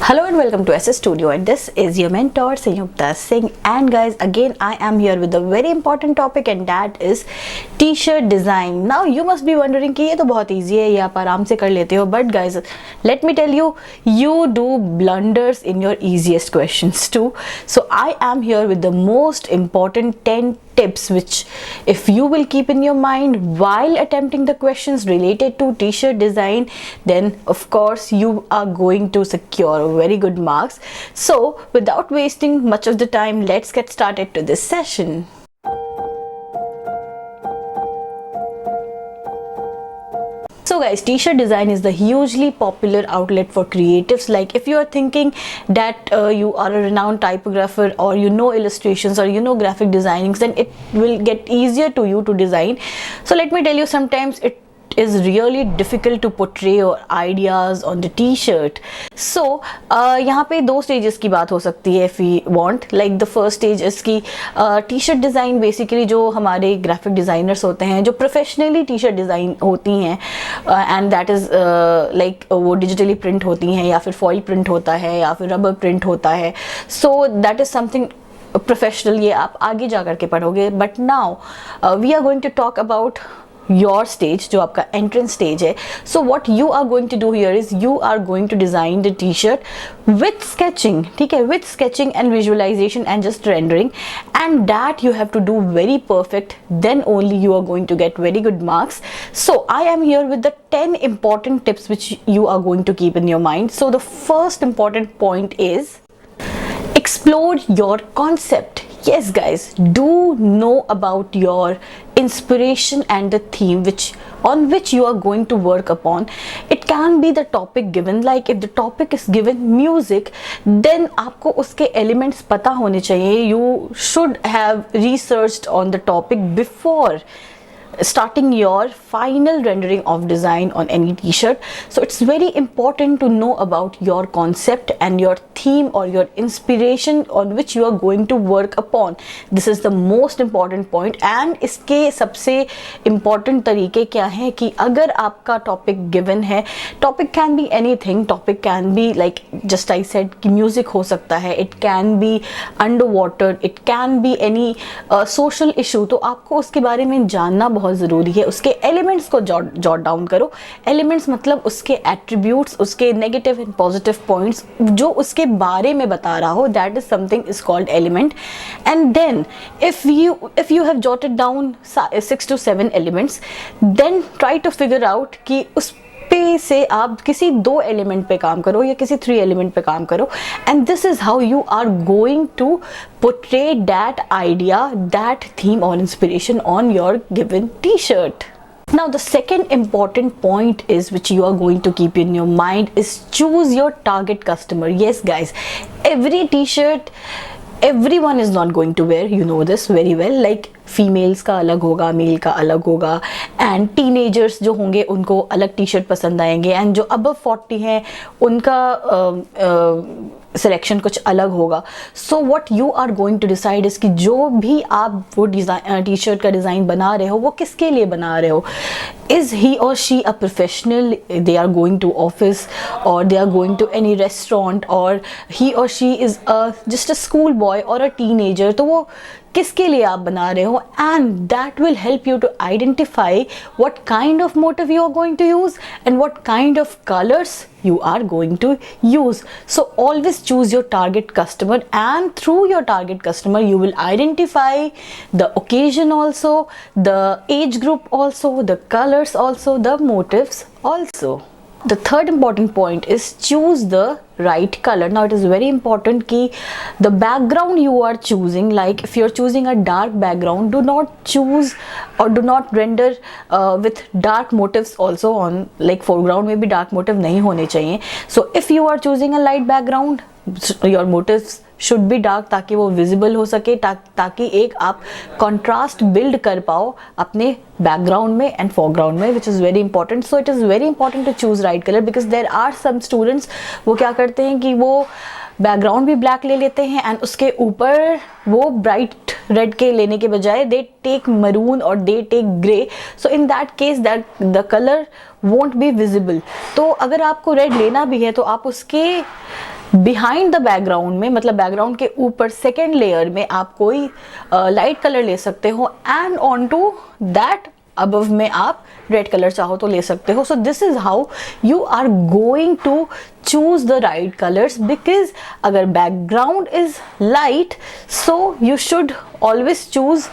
Hello and welcome to SS Studio, and this is your mentor Sanyukta Singh. And guys, again I am here with a very important topic, and that is t-shirt design. Now you must be wondering कि ये तो बहुत easy है, ये आप आराम से कर लेते हो. But guys, let me tell you, you do blunders in your easiest questions too. So I am here with the most important 10 tips which if you will keep in your mind while attempting the questions related to t-shirt design, then of course you are going to secure very good marks. So without wasting much of the time, let's get started to this session. So guys, t-shirt design is the hugely popular outlet for creatives. Like if you are thinking that you are a renowned typographer, or you know illustrations, or you know graphic designing, then it will get easier to you to design. So let me tell you, sometimes it is really difficult to portray your ideas on the t-shirt. So यहाँ पे दो stages की बात हो सकती है if we want. Like the first stage is कि t-shirt design basically जो हमारे graphic designers होते हैं, जो professionally t-shirt design होती हैं, and that is like वो digitally print होती हैं, या फिर foil print होता है, या फिर rubber print होता है. So that is something professional, ये आप आगे जा करके पढ़ोगे. But now we are going to talk about your stage, जो आपका entrance stage है. So what you are going to do here is you are going to design the t-shirt with sketching, ठीक है, with sketching and visualization and just rendering, and that you have to do very perfect. Then only you are going to get very good marks. So I am here with the 10 important tips which you are going to keep in your mind. So the first important point is explore your concept. Yes guys, do know about your inspiration and the theme on which you are going to work upon. It can be the topic given. Like if the topic is given music, then आपको उसके elements पता होने चाहिए. You should have researched on the topic before starting your final rendering of design on any t-shirt. So it's very important to know about your concept and your theme or your inspiration on which you are going to work upon. This is the most important point. And इसके सबसे important तरीके क्या हैं कि अगर आपका topic given है, topic can be anything. Topic can be like just I said कि music हो सकता है, it can be underwater, it can be any social issue. तो आपको उसके बारे में जानना बहुत ज़रूरी है. उसके एलिमेंट्स को जॉट डाउन करो. एलिमेंट्स मतलब उसके एट्रीब्यूट्स, उसके नेगेटिव एंड पॉजिटिव पॉइंट्स जो उसके बारे में बता रहा हो, that is something is called element. And then if you have jotted down 6 to 7 elements, then try to figure out कि उस पे से आप किसी 2 एलिमेंट पे काम करो या किसी 3 एलिमेंट पे काम करो. And this is how you are going to portray that idea, that theme or inspiration on your given t-shirt. Now the second important point is which you are going to keep in your mind is choose your target customer. Yes guys, every t-shirt everyone is not going to wear, you know this very well. Like females का अलग होगा, mail का अलग होगा, and teenagers जो होंगे उनको अलग टी शर्ट पसंद आएंगे, एंड जो अबव 40 हैं उनका सिलेक्शन कुछ अलग होगा. So what you are going to decide is कि जो भी आप वो डिज़ाइन टी शर्ट का डिज़ाइन बना रहे हो, वो किसके लिए बना रहे हो. Is he or she a professional? They are going to office, or they are going to any restaurant, or he or she is just a school boy or a teenager. तो वो किसके लिए आप बना रहे हो, and that will help you to identify what kind of motif you are going to use and what kind of colors you are going to use. So always choose your target customer, and through your target customer you will identify the occasion also, the age group also, the colors also, the motifs also. The third important point is choose the right color. Now it is very important कि the background you are choosing, like if you are choosing a dark background, do not choose or do not render with dark motifs also on, like foreground में भी dark motif नहीं होने चाहिए. So if you are choosing a light background, your motifs should be dark, ताकि वो visible हो सके, ताकि एक आप कॉन्ट्रास्ट बिल्ड कर पाओ अपने बैकग्राउंड में एंड फोरग्राउंड में, which is very important. So it is very important to choose right colour, because there are some students वो क्या करते हैं कि वो बैकग्राउंड भी ब्लैक ले लेते हैं एंड उसके ऊपर वो ब्राइट रेड के लेने के बजाय दे टेक मरून और they take grey. So in that case that the colour won't be visible. तो अगर आपको रेड लेना भी है तो आप उसके बिहाइंड द बैकग्राउंड में, मतलब बैकग्राउंड के ऊपर सेकेंड लेयर में आप कोई लाइट कलर ले सकते हो, and on to that above में आप रेड कलर चाहो तो ले सकते हो. So this is how you are going to choose the right colours, because अगर background is light, so you should always choose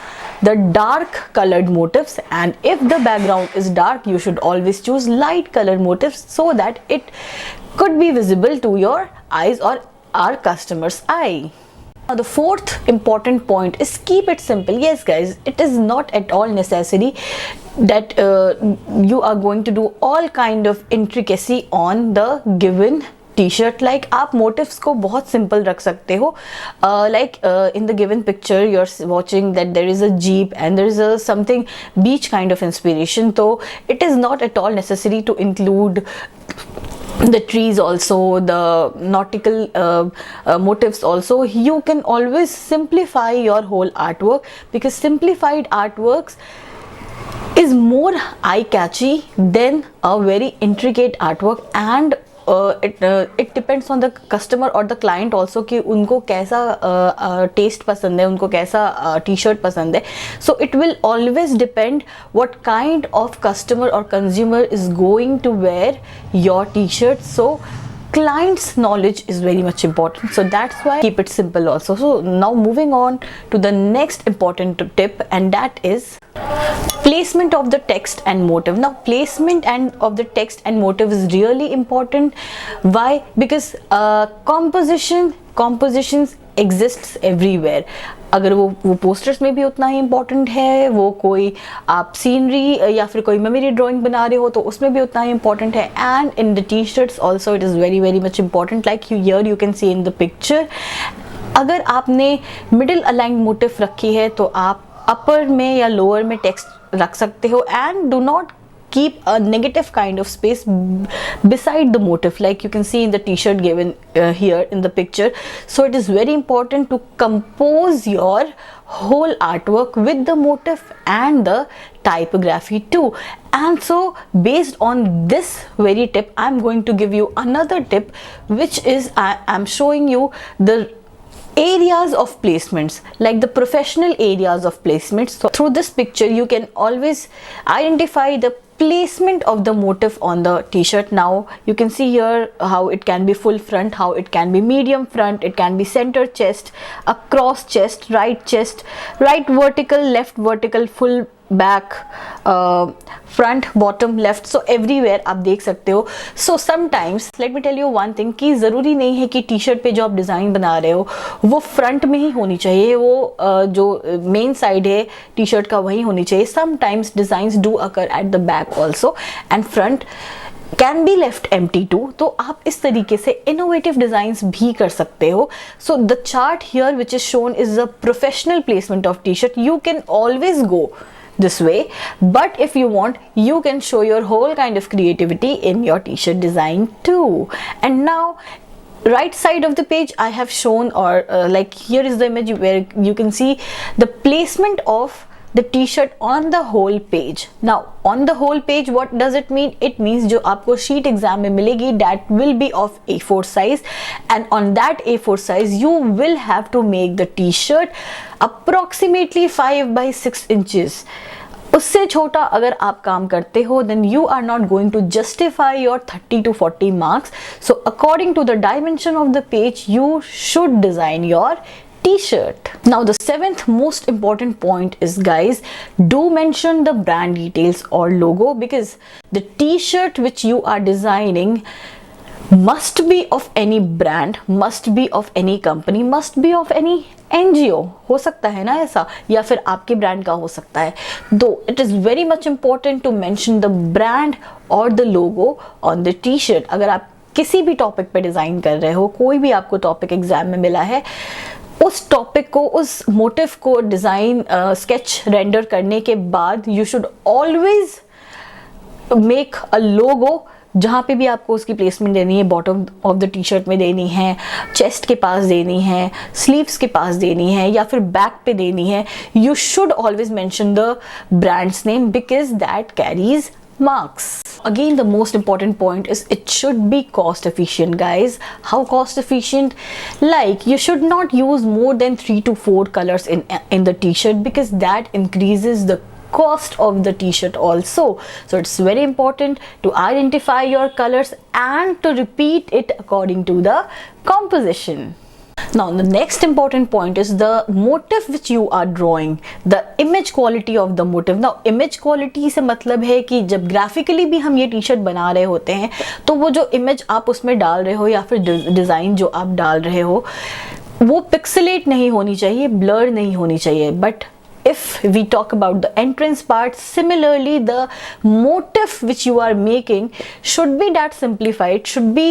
the dark colored motifs, and if the background is dark, you should always choose light colored motifs so that it could be visible to your eyes or our customer's eye. Now the fourth important point is keep it simple. Yes guys, it is not at all necessary that you are going to do all kind of intricacy on the given t-shirt. Like आप motifs को बहुत simple रख सकते हो. Like in the given picture you are watching that there is a jeep and there is a something beach kind of inspiration. तो it is not at all necessary to include the trees also, the nautical motifs also. You can always simplify your whole artwork, because simplified artworks is more eye catchy than a very intricate artwork. And it depends on the customer or the client also कि उनको कैसा test पसंद है, उनको कैसा T shirt पसंद है. So it will always depend what kind of customer or consumer is going to wear your t-shirt. So client's knowledge is very much important, so that's why keep it simple also. So now moving on to the next important tip, and that is placement of the text and motive. Now placement of the text and motive is really important. Why? Because compositions exists everywhere. अगर वो posters में भी उतना ही important है, वो कोई आप scenery या फिर कोई मेमोरी ड्राइंग बना रहे हो तो उसमें भी उतना ही इम्पॉर्टेंट है. And in the T shirts also it is very very much important. Like here you can see in the picture, अगर आपने मिडिल अलाइंड मोटिव रखी है तो आप अपर में या लोअर में टेक्स्ट रख सकते हो. And do not keep a negative kind of space beside the motif, like you can see in the t-shirt given here in the picture. So it is very important to compose your whole artwork with the motif and the typography too. And so based on this very tip, I'm going to give you another tip, which is I'm showing you the areas of placements, like the professional areas of placements. So through this picture you can always identify the placement of the motif on the t-shirt. Now you can see here how it can be full front, how it can be medium front, it can be center chest, across chest, right vertical, left vertical, full back, front, bottom, left. So everywhere आप देख सकते हो. So sometimes let me tell you one thing, कि ज़रूरी नहीं है कि T shirt पे जो आप डिज़ाइन बना रहे हो वो फ्रंट में ही होनी चाहिए, वो जो मेन साइड है टी शर्ट का वही होनी चाहिए. Sometimes designs do occur at the back also, and front can be left empty too. तो आप इस तरीके से इनोवेटिव डिजाइंस भी कर सकते हो. So the chart here which is shown is the professional placement of T shirt. You can always go this way, but if you want, you can show your whole kind of creativity in your t-shirt design too. And now right side of the page I have shown, or like here is the image where you can see the placement of the t-shirt on the whole page. Now on the whole page, what does it mean? It means जो आपको sheet exam में मिलेगी, that will be of A4 size, and on that A4 size you will have to make the t-shirt approximately 5 by 6 inches. उससे छोटा अगर आप काम करते हो, then you are not going to justify your 30 to 40 marks. So according to the dimension of the page, you should design your t-shirt. Now the seventh most important point is, guys, do mention the brand details or logo, because the t-shirt which you are designing must be of any brand, must be of any company, must be of any NGO. हो सकता है ना ऐसा, या फिर आपके brand का हो सकता है. Though it is very much important to mention the brand or the logo on the t-shirt. अगर आप किसी भी टॉपिक पे डिज़ाइन कर रहे हो, कोई भी आपको टॉपिक एग्जाम में मिला है, उस टॉपिक को, उस मोटिव को डिज़ाइन स्केच रेंडर करने के बाद you should always make a logo, जहाँ पे भी आपको उसकी प्लेसमेंट देनी है, bottom of the T shirt में देनी है, चेस्ट के पास देनी है, स्लीव्स के पास देनी है, या फिर बैक पे देनी है. You should always mention the brands name, because that carries marks. again, the most important point is it should be cost efficient, guys. How cost efficient? Like, you should not use more than 3 to 4 colors in the t-shirt, because that increases the cost of the t-shirt also. So it's very important to identify your colors and to repeat it according to the composition. Now, the next important point is the motif which you are drawing, the image quality of the motif. Now, image quality से मतलब है कि जब graphically भी हम ये T-shirt बना रहे होते हैं, तो वो जो image आप उसमें डाल रहे हो या फिर डिज़ाइन जो आप डाल रहे हो, वो पिक्सेलेट नहीं होनी चाहिए, ब्लर नहीं होनी चाहिए. But if we talk about the entrance part, similarly the motif which you are making should be that simplified, should be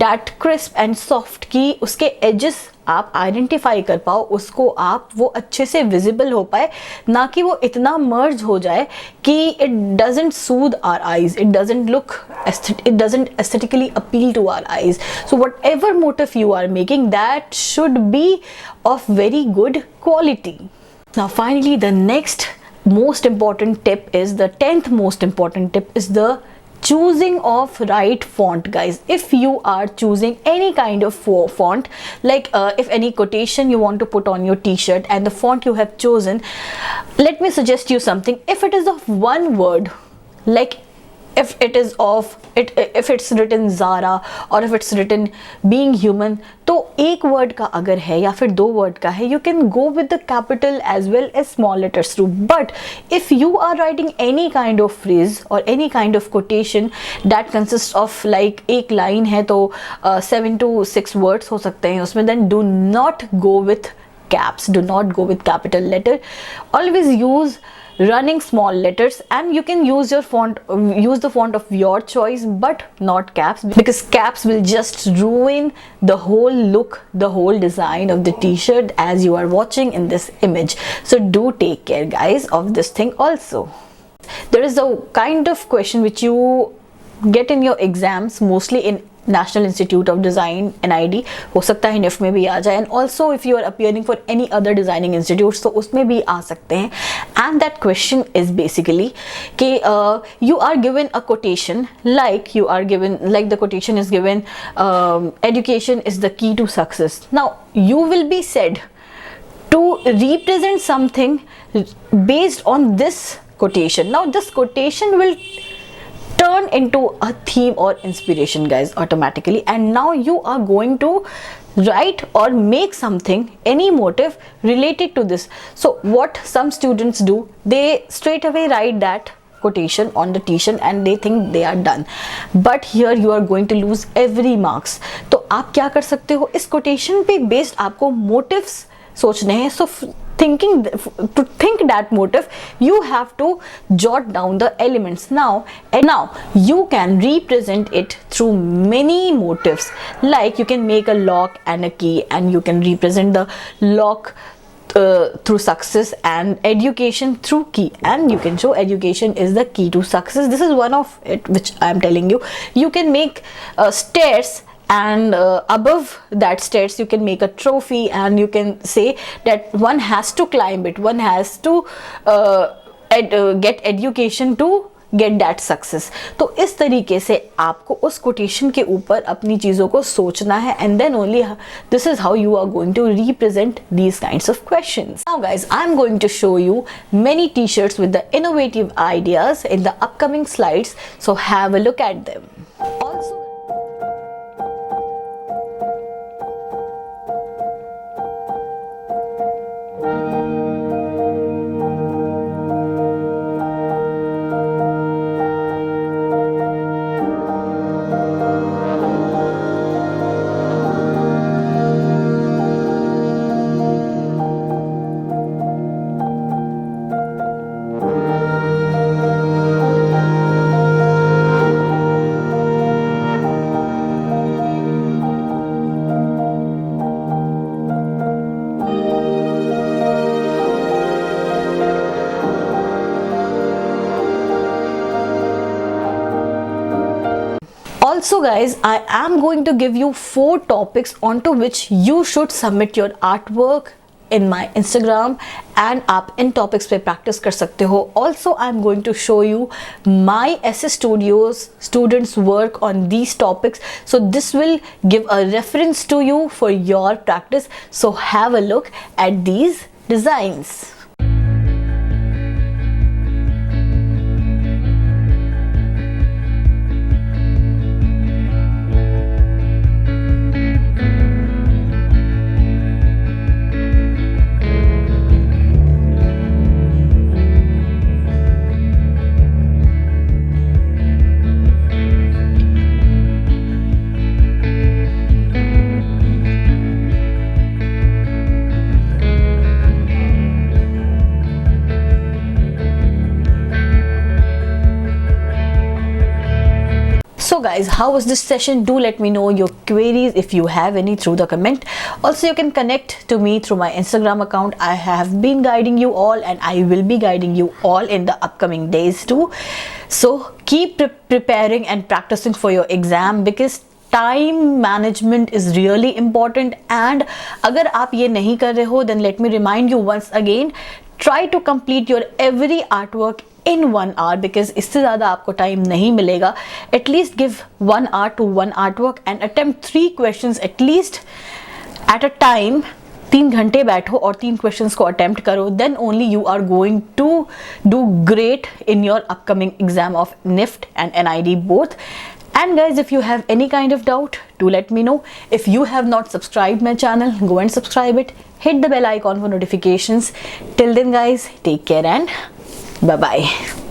that crisp and soft कि उसके edges आप आइडेंटिफाई कर पाओ, उसको आप वो अच्छे से विजिबल हो पाए, ना कि वो इतना मर्ज हो जाए कि it doesn't soothe our eyes, it doesn't look, it doesn't aesthetically appeal to our eyes. So whatever motive you are making, that should be of very good quality. Now finally, the next most important tip is, the 10th most important tip is the choosing of right font, guys. If you are choosing any kind of font, like if any quotation you want to put on your t-shirt and the font you have chosen, let me suggest you something. If it is of one word, like if it is of if it's written Zara or if it's written being human, तो एक word का अगर है या फिर 2 word का है, you can go with the capital as well as small letters too. But if you are writing any kind of phrase or any kind of quotation that consists of like एक line है तो 7 to 6 words हो सकते हैं उसमें, then do not go with caps, do not go with capital letter. Always use running small letters, and you can use your font, use the font of your choice, but not caps, because caps will just ruin the whole look, the whole design of the t-shirt as you are watching in this image. So do take care, guys, of this thing also. There is a kind of question which you get in your exams, mostly in National Institute of Design NID, हो सकता है NIF में भी आ जाए, and also if you are appearing for any other designing institutes तो उसमें भी आ सकते हैं. And that question is basically कि you are given a quotation, like you are given, like the quotation is given, education is the key to success. Now you will be said to represent something based on this quotation. Now this quotation will turn into a theme or inspiration, guys, automatically, and now you are going to write or make something, any motive related to this. So what some students do, they straight away write that quotation on the t-shirt and they think they are done, but here you are going to lose every marks. तो आप क्या कर सकते हो, इस quotation पे based आपको motives सोचने हैं. So to think that motive, you have to jot down the elements. Now you can represent it through many motifs, like you can make a lock and a key, and you can represent the lock through success and education through key, and you can show education is the key to success. This is one of it which I am telling you. You can make stairs, and above that stairs you can make a trophy, and you can say that one has to climb it, one has to get education to get that success. तो इस तरीके से आपको उस quotation के ऊपर अपनी चीज़ों को सोचना है, and then only this is how you are going to represent these kinds of questions. Now guys, I'm going to show you many t-shirts with the innovative ideas in the upcoming slides, so have a look at them. Also, also guys, I am going to give you 4 topics onto which you should submit your artwork in my Instagram and आप इन topics पे practice कर सकते हो. Also, I'm going to show you my SS Studios students work on these topics. So this will give a reference to you for your practice. So have a look at these designs. So guys, how was this session? Do let me know your queries if you have any through the comment. Also, you can connect to me through my Instagram account. I have been guiding you all and I will be guiding you all in the upcoming days too. So keep preparing and practicing for your exam because time management is really important. And अगर आप ये नहीं कर रहे हो, then let me remind you once again, try to complete your every artwork in 1 hour because इससे ज़्यादा आपको टाइम नहीं मिलेगा. At least give 1 hour to one artwork and attempt 3 questions at least at a time. 3 घंटे बैठो और 3 questions को attempt करो. Then only you are going to do great in your upcoming exam of NIFT and NID both. And guys, if you have any kind of doubt, do let me know. If you have not subscribed my channel, go and subscribe it. Hit the bell icon for notifications. Till then guys, take care and bye bye.